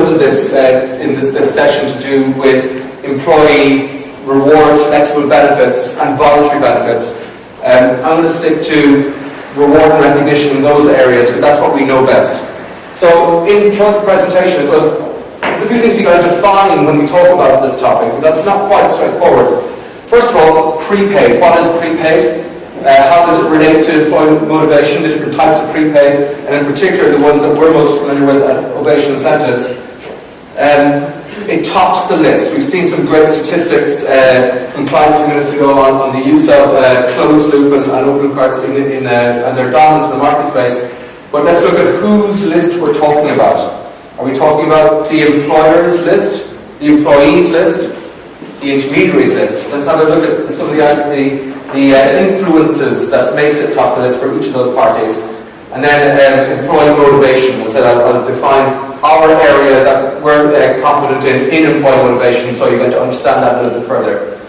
to this in this session to do with employee rewards, flexible benefits, and voluntary benefits. I'm going to stick to reward and recognition in those areas because that's what we know best. So, throughout the presentation, there's a few things we've got to define when we talk about this topic because it's not quite straightforward. First of all, prepaid. What is prepaid? How does it relate to employment motivation, the different types of prepaid, and in particular the ones that we're most familiar with at Ovation Incentives? It tops the list. We've seen some great statistics from Clive a few minutes ago on the use of closed loop and open loop cards and their dominance in the market space. But let's look at whose list we're talking about. Are we talking about the employer's list, the employee's list, the intermediary's list? Let's have a look at some of the influences that makes it top the list for each of those parties. And then employee motivation. I'll define our area that we're competent in employee motivation, so you get to understand that a little bit further.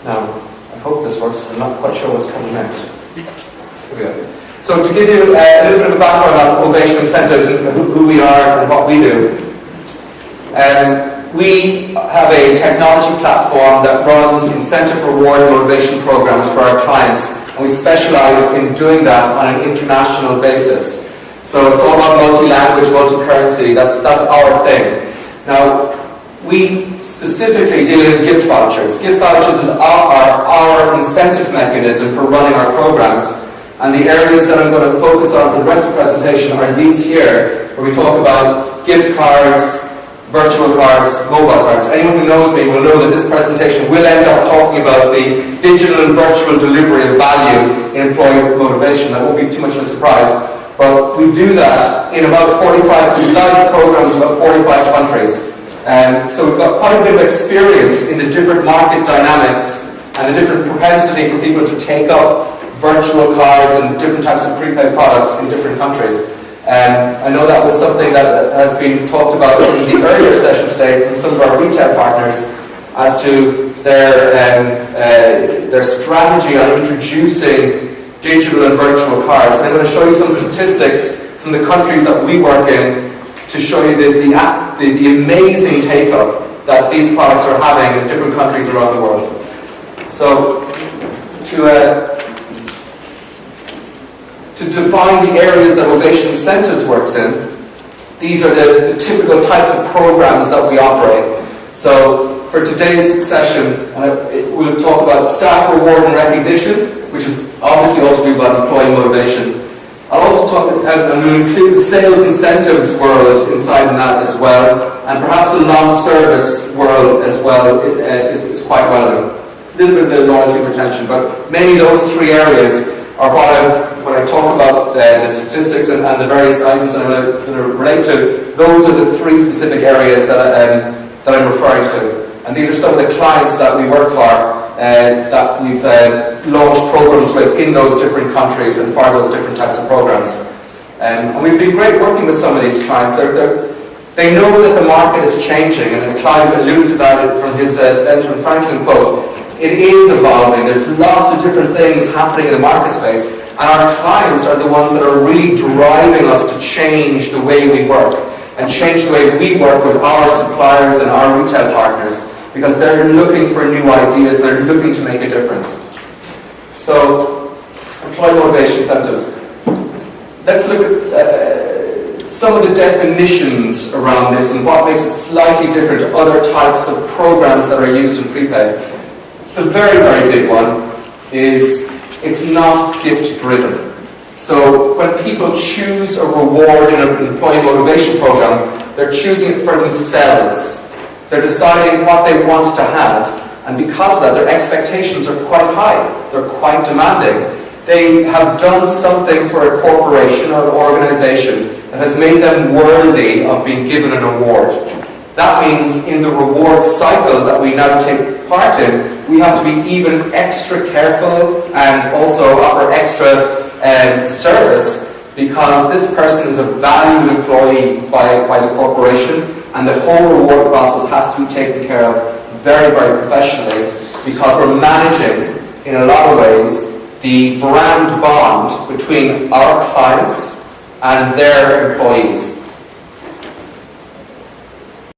Now, I hope this works, I'm not quite sure what's coming next. Here we go. So to give you a little bit of a background on Ovation Incentives and who we are and what we do, we have a technology platform that runs incentive, reward, and motivation programs for our clients, and we specialize in doing that on an international basis. So it's all about multi-language, multi-currency. That's our thing. Now, we specifically deal in gift vouchers. Gift vouchers is our incentive mechanism for running our programs. And the areas that I'm going to focus on for the rest of the presentation are these here, where we talk about gift cards, virtual cards, mobile cards. Anyone who knows me will know that this presentation will end up talking about the digital and virtual delivery of value in employee motivation. That won't be too much of a surprise. But we do that in about 45, we live programs in about 45 countries. So we've got quite a bit of experience in the different market dynamics and the different propensity for people to take up virtual cards and different types of prepaid products in different countries. I know that was something that has been talked about in the earlier session today from some of our retail partners as to their strategy on introducing digital and virtual cards. And I'm going to show you some statistics from the countries that we work in to show you the amazing take-up that these products are having in different countries around the world. So, to define the areas that Ovation Incentives works in, these are the typical types of programs that we operate. So, for today's session, we'll talk about staff reward and recognition, which is obviously all to do about employee motivation. I'll also talk, and we'll include the sales incentives world inside that as well, and perhaps the long-service world as well is quite well known. A little bit of the loyalty and retention, but mainly those three areas are when I talk about the statistics and the various items that I'm going to relate to. Those are the three specific areas that I'm referring to, and these are some of the clients that we work for. That we've launched programs with in those different countries and for those different types of programs. And we've been great working with some of these clients. They know that the market is changing, and Clive alluded to that from his Benjamin Franklin quote. It is evolving. There's lots of different things happening in the market space, and our clients are the ones that are really driving us to change the way we work and change the way we work with our suppliers and our retail partners, because they're looking for new ideas, they're looking to make a difference. So, employee motivation incentives. Let's look at some of the definitions around this and what makes it slightly different to other types of programs that are used in prepaid. The very, very big one is it's not gift driven. So when people choose a reward in an employee motivation program, they're choosing it for themselves. They're deciding what they want to have, and because of that, their expectations are quite high. They're quite demanding. They have done something for a corporation or an organization that has made them worthy of being given an award. That means in the reward cycle that we now take part in, we have to be even extra careful and also offer extra service, because this person is a valued employee by the corporation, and the whole reward process has to be taken care of very, very professionally, because we're managing, in a lot of ways, the brand bond between our clients and their employees.